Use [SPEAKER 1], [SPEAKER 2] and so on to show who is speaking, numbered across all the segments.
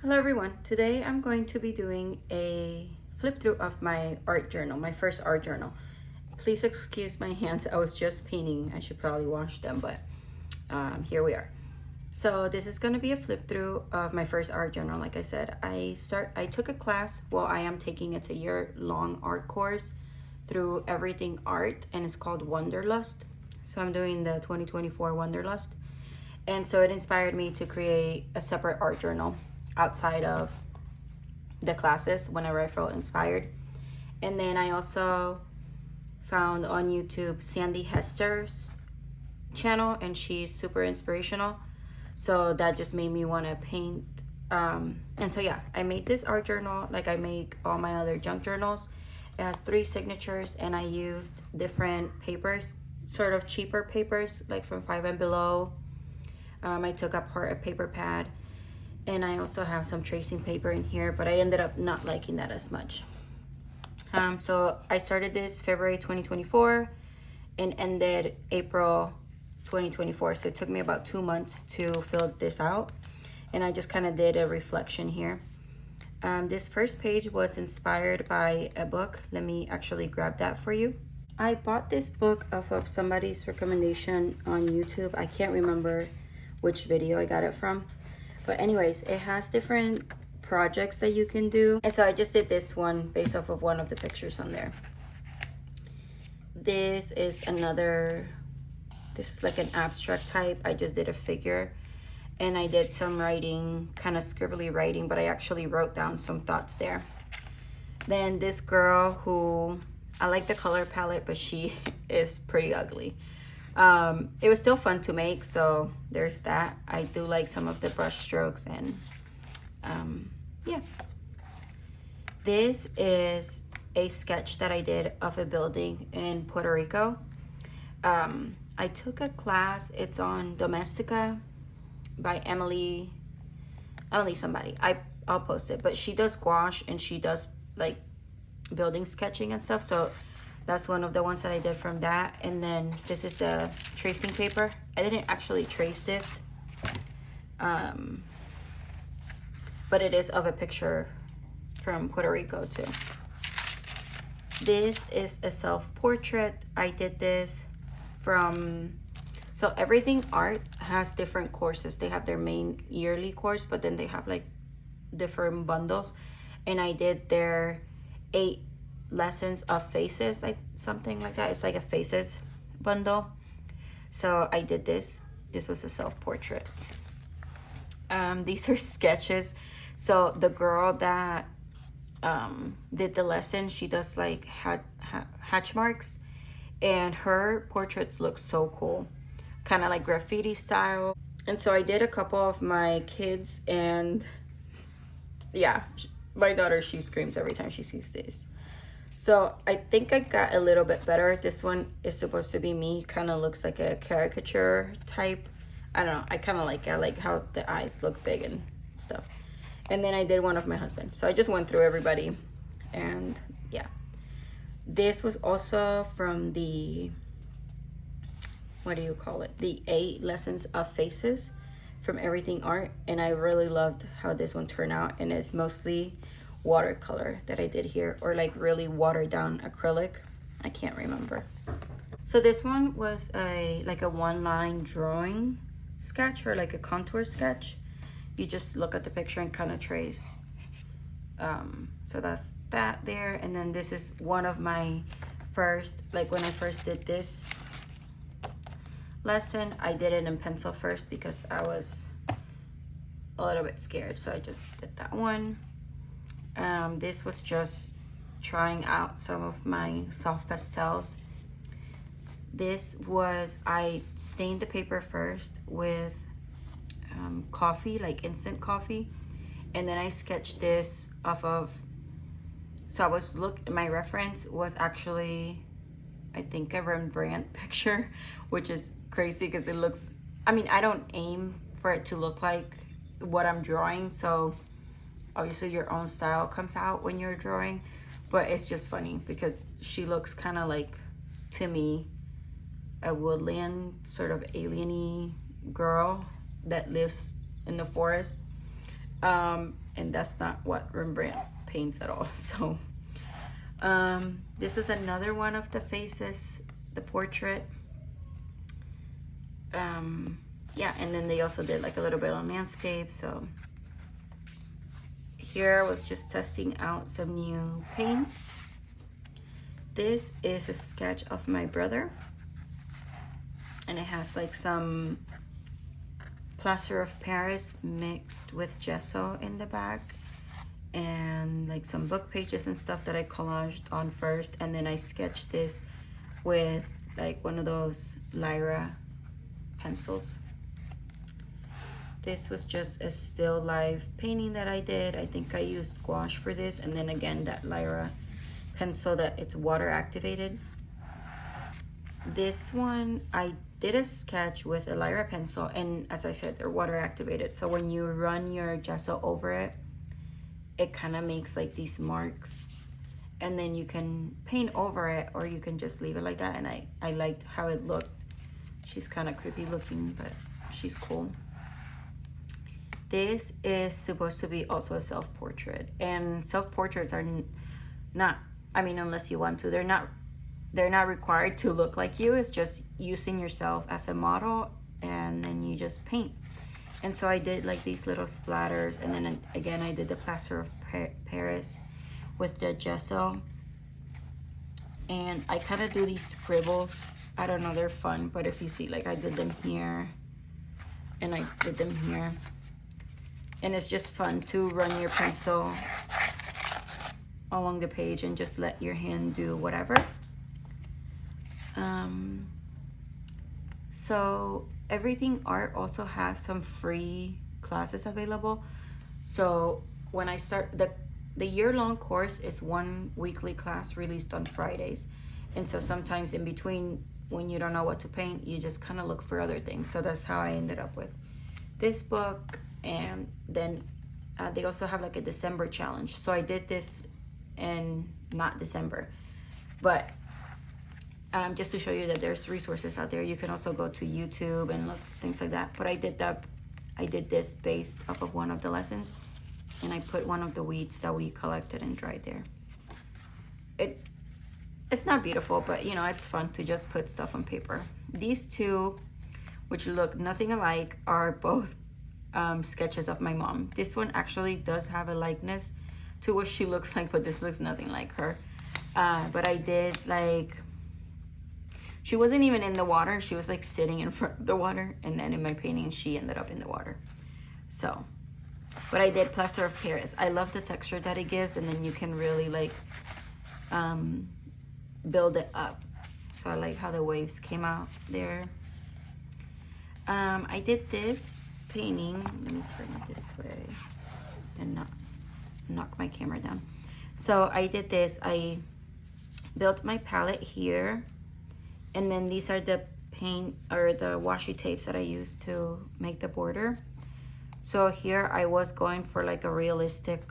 [SPEAKER 1] Hello everyone. Today I'm going to be doing a flip through of my art journal, my first art journal. Please excuse my hands. I was just painting. I should probably wash them, but here we are. So this is going to be a flip through of my first art journal. Like I said, I took a class. Well, I am taking it's a year-long art course through Everything Art, and it's called Wanderlust. So I'm doing the 2024 Wanderlust. And so it inspired me to create a separate art journal outside of the classes whenever I felt inspired. And then I also found on YouTube Sandy Hester's channel, and she's super inspirational. So that just made me want to paint. And so yeah, I made this art journal like I make all my other junk journals. It has 3 signatures, and I used different papers, sort of cheaper papers, like from 5 and Below. I took apart a paper pad, and I also have some tracing paper in here, but I ended up not liking that as much. So I started this February 2024 and ended April 2024. So it took me about 2 months to fill this out, and I just kind of did a reflection here. This first page was inspired by a book. Let me actually grab that for you. I bought this book off of somebody's recommendation on YouTube. I can't remember which video I got it from. But anyways, it has different projects that you can do. And so I just did this one based off of one of the pictures on there. This is like an abstract type. I just did a figure, and I did some writing, kind of scribbly writing, but I actually wrote down some thoughts there. Then this girl who, I like the color palette, but she is pretty ugly. It was still fun to make, so there's that. I do like some of the brush strokes, and yeah. This is a sketch that I did of a building in Puerto Rico. I took a class. It's on Domestica by Emily somebody. I'll post it, but she does gouache, and she does like building sketching and stuff, so that's one of the ones that I did from that. And then this is the tracing paper. I didn't actually trace this, but it is of a picture from Puerto Rico too. This is a self-portrait. I did this from, so Everything Art has different courses. They have their main yearly course, but then they have like different bundles. And I did their 8 lessons of faces, like something like that. It's like a faces bundle. So I did this. This was a self-portrait. These are sketches. So the girl that did the lesson, she does like hatch marks, and her portraits look so cool, kind of like graffiti style. And so I did a couple of my kids, and yeah, my daughter, she screams every time she sees this. So I think I got a little bit better. This one is supposed to be me. Kind of looks like a caricature type. I don't know. I kind of like it. I like how the eyes look big and stuff. And then I did one of my husband. So I just went through everybody. And yeah. This was also from the, what do you call it? The 8 lessons of faces from Everything Art. And I really loved how this one turned out. And it's mostly watercolor that I did here, or like really watered down acrylic. I can't remember. So this one was like a 1-line drawing sketch, or like a contour sketch. You just look at the picture and kind of trace. So that's that there. And then this is one of my first, like when I first did this lesson, I did it in pencil first because I was a little bit scared. So I just did that one. This was just trying out some of my soft pastels. This was, I stained the paper first with coffee, like instant coffee. And then I sketched this off of, so I was my reference was actually, I think, a Rembrandt picture, which is crazy because it looks, I mean, I don't aim for it to look like what I'm drawing. So obviously your own style comes out when you're drawing, but it's just funny because she looks kind of like, to me, a woodland sort of alien-y girl that lives in the forest. And that's not what Rembrandt paints at all. So this is another one of the faces, the portrait. Yeah, and then they also did like a little bit on landscape. So here I was just testing out some new paints. This is a sketch of my brother, and it has like some plaster of Paris mixed with gesso in the back, and like some book pages and stuff that I collaged on first, and then I sketched this with like one of those Lyra pencils. This was just a still life painting that I did. I think I used gouache for this, and then again that Lyra pencil that it's water activated. This one I did a sketch with a Lyra pencil, and as I said, they're water activated, so when you run your gesso over it, it kind of makes like these marks, and then you can paint over it or you can just leave it like that. And I liked how it looked. She's kind of creepy looking, but she's cool. This is supposed to be also a self-portrait, and self-portraits are not, I mean, unless you want to, they're not required to look like you. It's just using yourself as a model, and then you just paint. And so I did like these little splatters, and then again I did the plaster of Paris with the gesso, and I kind of do these scribbles. I don't know, they're fun, but if you see, like I did them here and I did them here, and it's just fun to run your pencil along the page and just let your hand do whatever. So Everything Art also has some free classes available. So when I start, the year-long course is one weekly class released on Fridays. And so sometimes in between, when you don't know what to paint, you just kind of look for other things. So that's how I ended up with this book. And then they also have like a December challenge. So I did this in not December, but just to show you that there's resources out there. You can also go to YouTube and look things like that. But I did this based off of one of the lessons, and I put one of the weeds that we collected and dried there. It's not beautiful, but you know, it's fun to just put stuff on paper. These two, which look nothing alike, are both sketches of my mom. This one actually does have a likeness to what she looks like, but this looks nothing like her. But I did like, she wasn't even in the water. She was like sitting in front of the water. And then in my painting, she ended up in the water. So, but I did plaster of Paris. I love the texture that it gives. And then you can really like build it up. So I like how the waves came out there. I did this painting. Let me turn it this way and not knock my camera down. So I did this. I built my palette here. And then these are the paint or the washi tapes that I used to make the border. So here I was going for like a realistic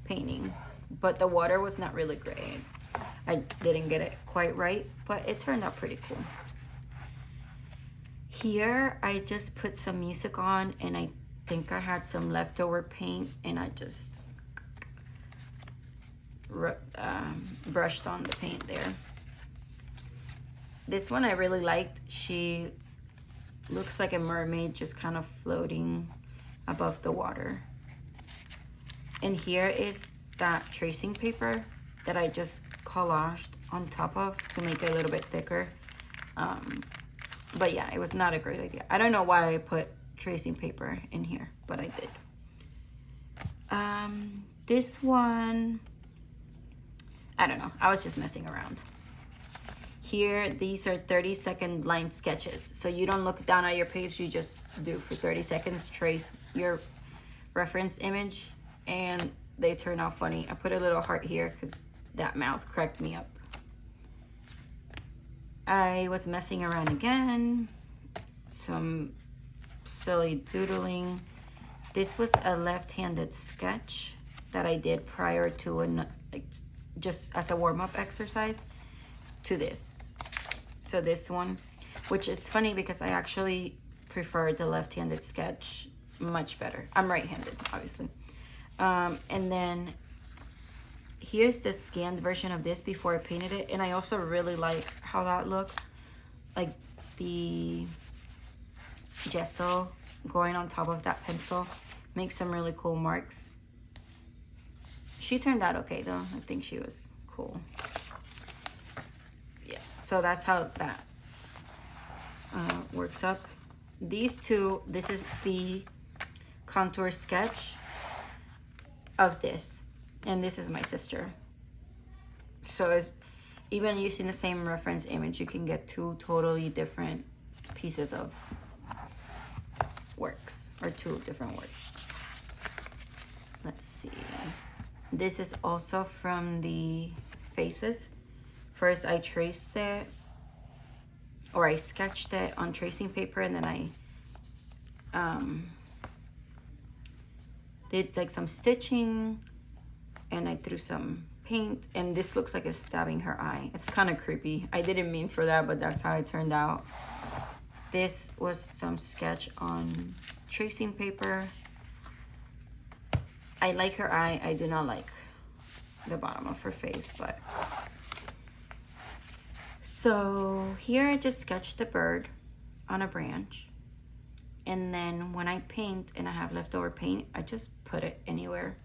[SPEAKER 1] painting, but the water was not really great. I didn't get it quite right, but it turned out pretty cool. Here I just put some music on, and I think I had some leftover paint, and I just brushed on the paint there. This one I really liked. She looks like a mermaid just kind of floating above the water. And here is that tracing paper that I just collaged on top of to make it a little bit thicker. But yeah, it was not a great idea. I don't know why I put tracing paper in here, but I did. This one, I don't know. I was just messing around. Here, these are 30-second line sketches. So you don't look down at your page, you just do for 30 seconds, trace your reference image, and they turn out funny. I put a little heart here because that mouth cracked me up. I was messing around again, some silly doodling. This was a left-handed sketch that I did prior to just as a warm-up exercise to this. So this one, which is funny because I actually prefer the left-handed sketch much better. I'm right-handed, obviously. And then here's the scanned version of this before I painted it. And I also really like how that looks. Like the gesso going on top of that pencil makes some really cool marks. She turned out okay though. I think she was cool. Yeah, so that's how that works up. These two, this is the contour sketch of this, and this is my sister. So it's, even using the same reference image, you can get two totally different pieces of works, or two different works. Let's see. This is also from the faces. First I traced it, or I sketched it on tracing paper, and then I did like some stitching, and I threw some paint, and this looks like it's stabbing her eye. It's kind of creepy. I didn't mean for that, but that's how it turned out. This was some sketch on tracing paper. I like her eye. I do not like the bottom of her face, but. So here I just sketched the bird on a branch. And then when I paint and I have leftover paint, I just put it anywhere.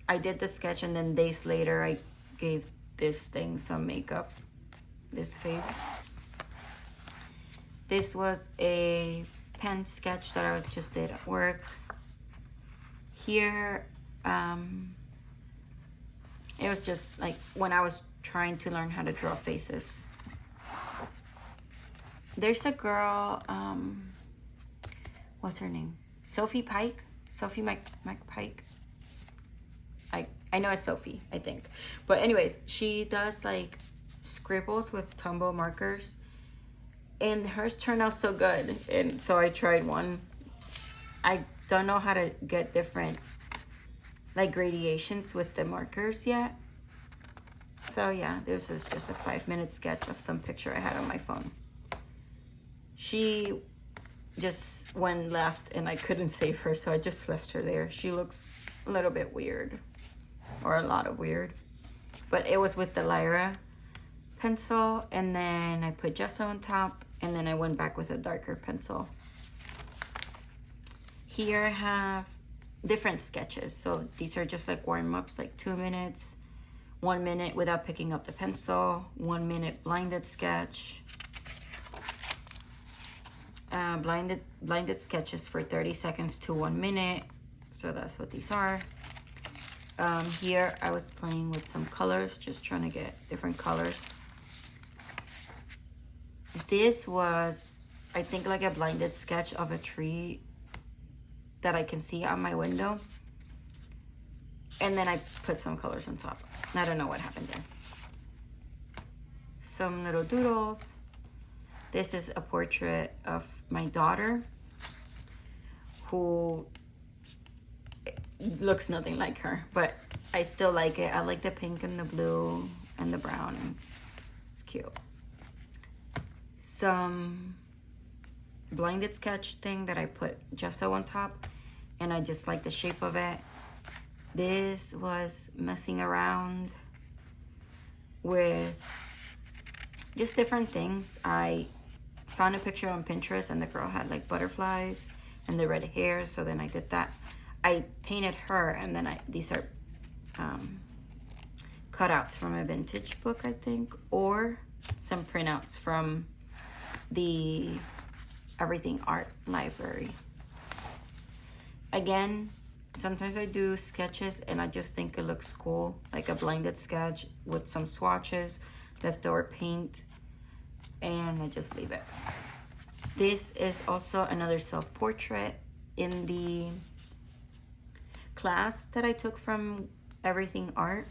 [SPEAKER 1] I did the sketch, and then days later I gave this thing some makeup, this face. This was a pen sketch that I just did at work. Here, it was just like when I was trying to learn how to draw faces. There's a girl, what's her name? Sophie Pike? Sophie McPike? I know it's Sophie, I think. But anyways, she does like scribbles with Tombow markers, and hers turned out so good. And so I tried one. I don't know how to get different like gradations with the markers yet. So yeah, this is just a 5-minute sketch of some picture I had on my phone. She just went left and I couldn't save her, so I just left her there. She looks a little bit weird, or a lot of weird. But it was with the Lyra pencil, and then I put gesso on top, and then I went back with a darker pencil. Here I have different sketches. So these are just like warm-ups, like 2 minutes, 1 minute without picking up the pencil, 1 minute blinded sketch, blinded sketches for 30 seconds to 1 minute. So that's what these are. Here I was playing with some colors, just trying to get different colors. This was, I think, like a blinded sketch of a tree that I can see out my window. And then I put some colors on top. I don't know what happened there. Some little doodles. This is a portrait of my daughter, who looks nothing like her, but I still like it. I like the pink and the blue and the brown, and it's cute. Some blinded sketch thing that I put gesso on top, and I just like the shape of it. This was messing around with just different things. I found a picture on Pinterest, and the girl had like butterflies and the red hair, so then I did that. I painted her, and then these are cutouts from a vintage book, I think, or some printouts from the Everything Art Library. Again, sometimes I do sketches and I just think it looks cool, like a blinded sketch with some swatches, leftover paint, and I just leave it. This is also another self-portrait. In the class that I took from Everything Art,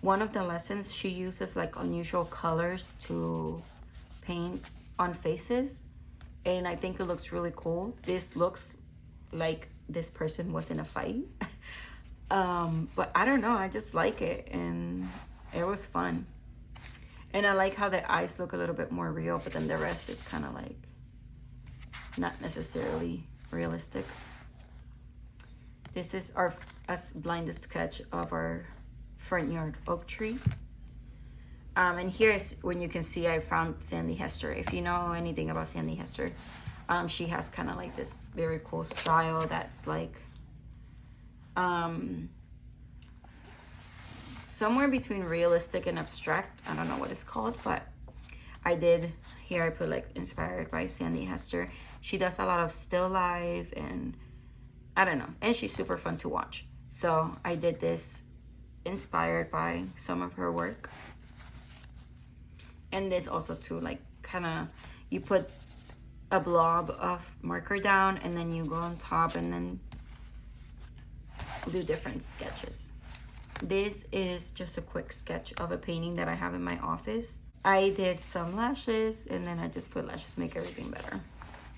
[SPEAKER 1] one of the lessons, she uses like unusual colors to paint on faces, and I think it looks really cool. This looks like this person was in a fight. But I don't know, I just like it, and it was fun. And I like how the eyes look a little bit more real, but then the rest is kind of like not necessarily realistic. This is our blinded sketch of our front yard oak tree. And here's when you can see I found Sandy Hester. If you know anything about Sandy Hester, she has kind of like this very cool style that's like somewhere between realistic and abstract. I don't know what it's called, but I did here. I put like inspired by Sandy Hester. She does a lot of still life, and I don't know, and she's super fun to watch. So I did this inspired by some of her work. And this also too, like kind of, you put a blob of marker down and then you go on top and then do different sketches. This is just a quick sketch of a painting that I have in my office. I did some lashes and then I just put lashes, make everything better.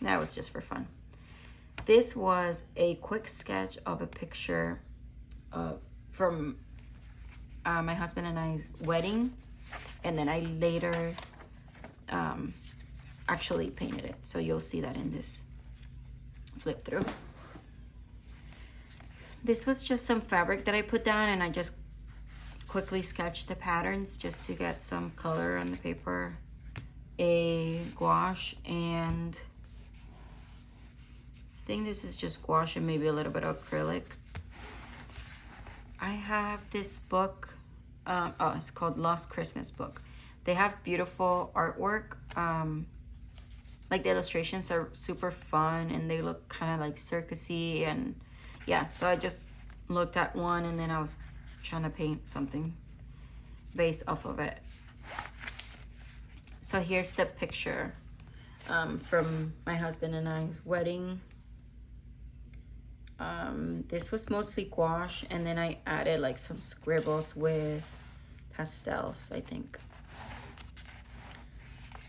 [SPEAKER 1] That was just for fun. This was a quick sketch of a picture from my husband and I's wedding. And then I later actually painted it. So you'll see that in this flip through. This was just some fabric that I put down and I just quickly sketched the patterns just to get some color on the paper. A gouache, and I think this is just gouache and maybe a little bit of acrylic. I have this book. It's called Lost Christmas Book. They have beautiful artwork. Like the illustrations are super fun and they look kind of like circusy, and yeah, so I just looked at one and then I was trying to paint something based off of it. So here's the picture from my husband and I's wedding. This was mostly gouache, and then I added like some scribbles with pastels, I think.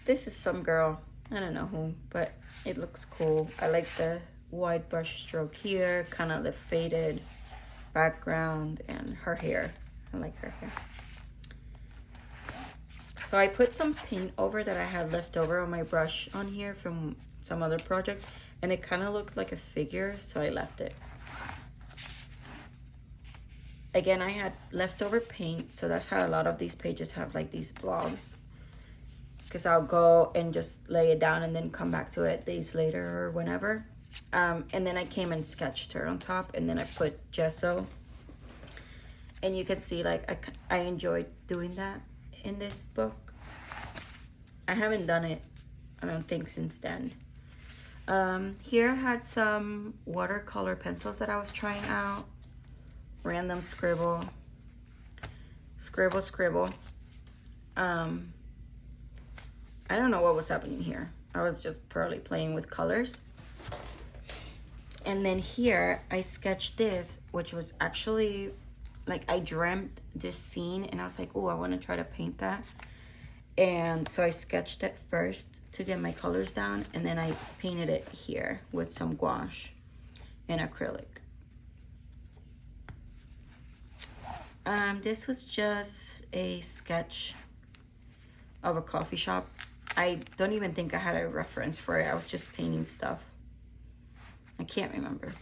[SPEAKER 1] This is some girl, I don't know who, but it looks cool. I like the wide brush stroke here, kind of the faded background, and her hair. I like her hair. So I put some paint over that I had left over on my brush on here from some other project, and it kind of looked like a figure, so I left it. Again, I had leftover paint, so that's how a lot of these pages have like these blobs. Because I'll go and just lay it down and then come back to it days later or whenever. And then I came and sketched her on top, and then I put gesso. And you can see like I enjoyed doing that in this book. I haven't done it, I don't think, since then. Here I had some watercolor pencils that I was trying out. Random scribble. I don't know what was happening here. I was just probably playing with colors. And then here I sketched this, which was actually like I dreamt this scene and I was like, oh, I want to try to paint that. And so I sketched it first to get my colors down, and then I painted it here with some gouache and acrylic. This was just a sketch of a coffee shop. I don't even think I had a reference for it. I was just painting stuff. I can't remember.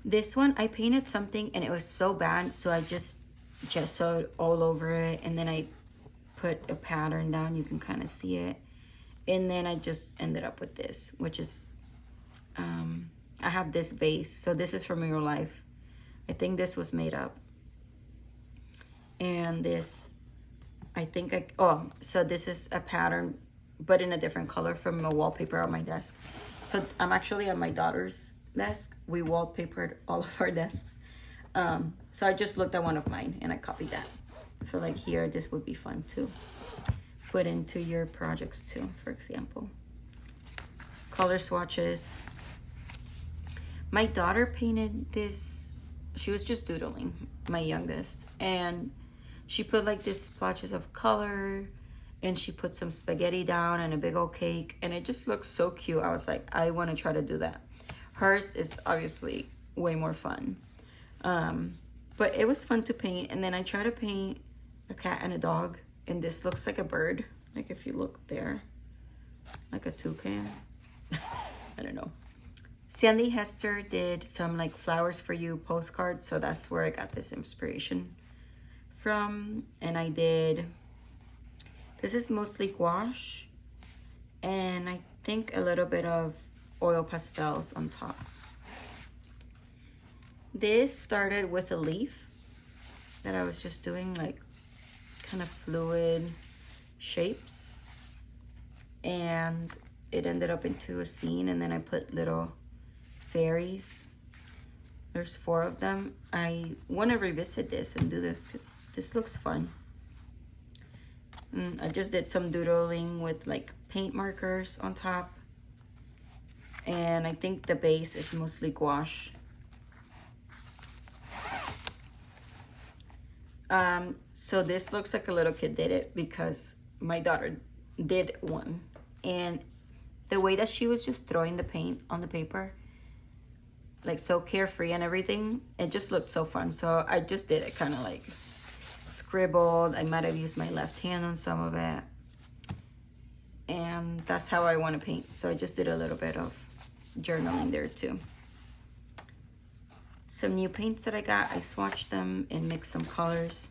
[SPEAKER 1] This one, I painted something and it was so bad, so I just gessoed all over it, and then I put a pattern down. You can kind of see it. And then I just ended up with this, which is, I have this base. So this is from Real Life. I think this was made up. And this, I think so this is a pattern, but in a different color from a wallpaper on my desk. So I'm actually on my daughter's desk. We wallpapered all of our desks. So I just looked at one of mine and I copied that. So like here, this would be fun to put into your projects too, for example. Color swatches. My daughter painted this. She was just doodling, my youngest, and she put like these splotches of color, and she put some spaghetti down and a big old cake, and it just looks so cute. I was like, I want to try to do that. Hers is obviously way more fun, but it was fun to paint. And then I tried to paint a cat and a dog, and this looks like a bird, like if you look there, like a toucan. I don't know. Sandy Hester did some like flowers for you postcards, so that's where I got this inspiration from. And I did, this is mostly gouache, and I think a little bit of oil pastels on top. This started with a leaf that I was just doing like kind of fluid shapes, and it ended up into a scene, and then I put little fairies. There's 4 of them. I want to revisit this and do this because this looks fun. I just did some doodling with like paint markers on top, and I think the base is mostly gouache. So this looks like a little kid did it because my daughter did one, and the way that she was just throwing the paint on the paper, like so carefree and everything, it just looked so fun. So I just did it kind of like scribbled. I might have used my left hand on some of it, and that's how I want to paint. So I just did a little bit of journaling there too. Some new paints that I got, I swatched them and mixed some colors.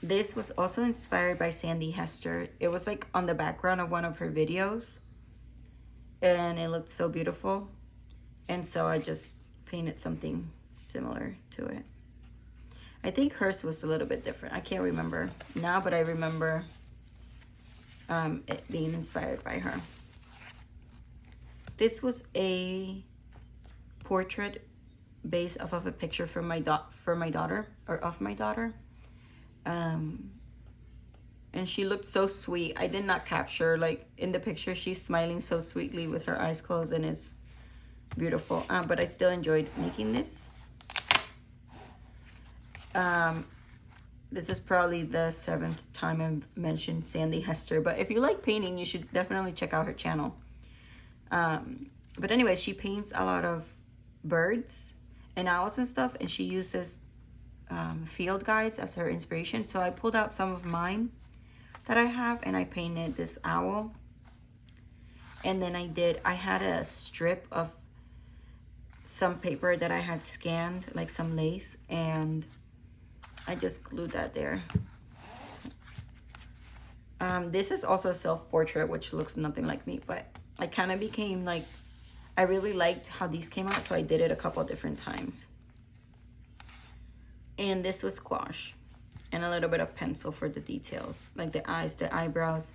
[SPEAKER 1] This was also inspired by Sandy Hester. It was like on the background of one of her videos, and it looked so beautiful. And so I just painted something similar to it. I think hers was a little bit different. I can't remember now, but I remember it being inspired by her. This was a portrait based off of a picture from my daughter, or of my daughter. And she looked so sweet. I did not capture, like in the picture, she's smiling so sweetly with her eyes closed, and it's beautiful. But I still enjoyed making this. This is probably the 7th time I've mentioned Sandy Hester, but if you like painting, you should definitely check out her channel. But anyway, she paints a lot of birds and owls and stuff, and she uses field guides as her inspiration. So I pulled out some of mine that I have, and I painted this owl. And then I had a strip of some paper that I had scanned, like some lace, and I just glued that there. This is also a self-portrait, which looks nothing like me, but I kind of became like, I really liked how these came out, so I did it a couple different times. And this was gouache and a little bit of pencil for the details, like the eyes, the eyebrows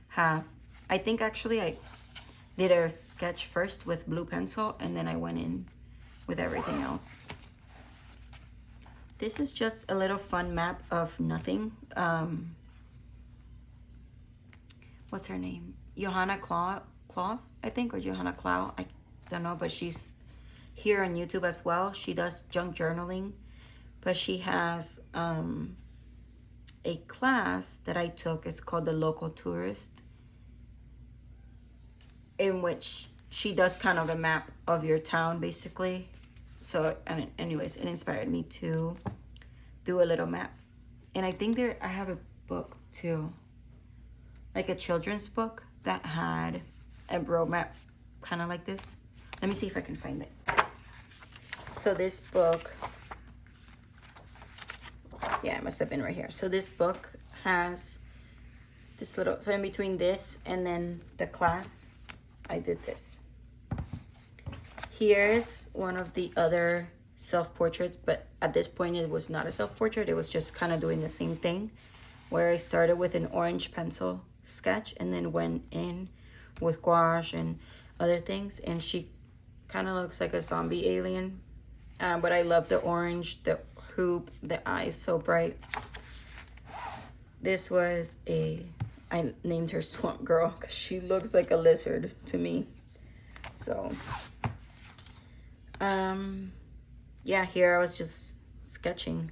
[SPEAKER 1] have, I think actually I did a sketch first with blue pencil, and then I went in with everything else. This is just a little fun map of nothing. What's her name? Johanna Clough, I think, or Johanna Clough. I don't know, but she's here on YouTube as well. She does junk journaling, but she has a class that I took. It's called The Local Tourist, in which she does kind of a map of your town, basically. So, anyways, it inspired me to do a little map. And I think I have a book too, like a children's book that had a road map kind of like this. Let me see if I can find it. So this book, yeah, it must have been right here. So this book has this little, so in between this and then the class, I did this. Here's one of the other self-portraits, but at this point it was not a self-portrait. It was just kind of doing the same thing, where I started with an orange pencil sketch and then went in with gouache and other things. And she kind of looks like a zombie alien, but I love the orange, the hoop, the eyes so bright. This was I named her Swamp Girl because she looks like a lizard to me. So yeah, here I was just sketching.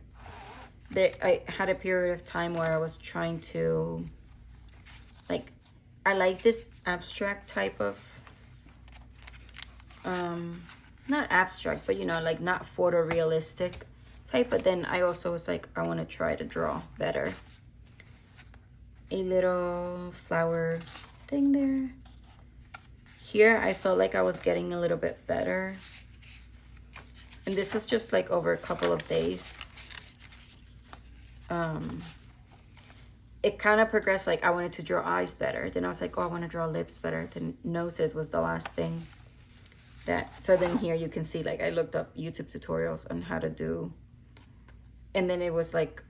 [SPEAKER 1] I had a period of time where I was trying to, like, I like this abstract type of, not abstract, but you know, like not photorealistic type. But then I also was like, I want to try to draw better. A little flower thing there. Here I felt like I was getting a little bit better, and this was just like over a couple of days. It kind of progressed. Like I wanted to draw eyes better, then I was like, oh, I want to draw lips better, then noses was the last thing. So then here you can see, like, I looked up YouTube tutorials on how to do, and then it was like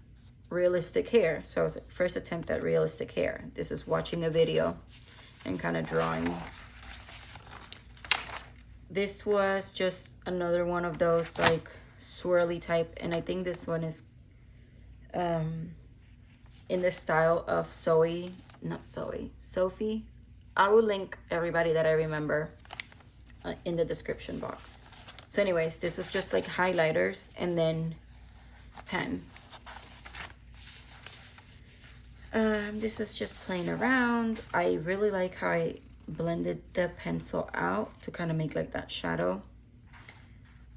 [SPEAKER 1] realistic hair. So it was like first attempt at realistic hair. This is watching a video and kind of drawing. This was just another one of those like swirly type, and I think this one is in the style of Sophie. I will link everybody that I remember in the description box. So anyways, this was just like highlighters and then pen. This was just playing around. I really like how I blended the pencil out to kind of make like that shadow.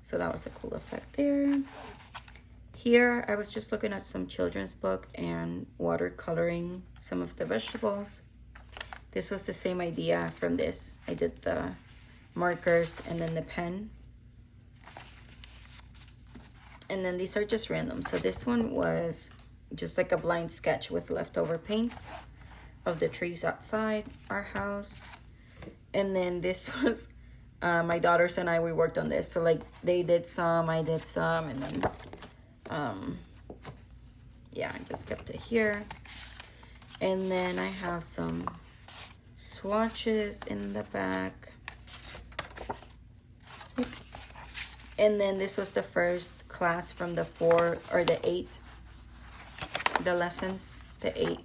[SPEAKER 1] So that was a cool effect there. Here, I was just looking at some children's book and watercoloring some of the vegetables. This was the same idea from this. I did the markers and then the pen. And then these are just random. So this one was just like a blind sketch with leftover paint of the trees outside our house. And then this was my daughters and I, we worked on this. So like they did some, I did some, and then yeah, I just kept it here. And then I have some swatches in the back. And then this was the first class from the 4 or the 8, the lessons, the 8.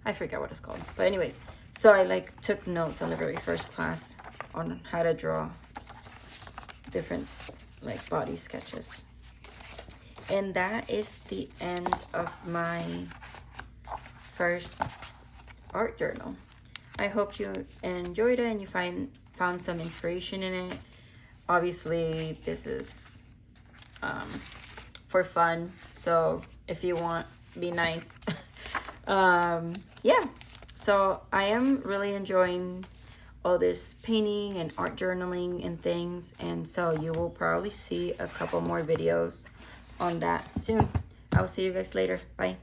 [SPEAKER 1] I forget what it's called. But anyways, so I like took notes on the very first class on how to draw different like body sketches. And that is the end of my first art journal. I hope you enjoyed it and you found some inspiration in it. Obviously, this is for fun. So if you want, be nice. Yeah. So I am really enjoying all this painting and art journaling and things. And so you will probably see a couple more videos on that soon. I will see you guys later. Bye.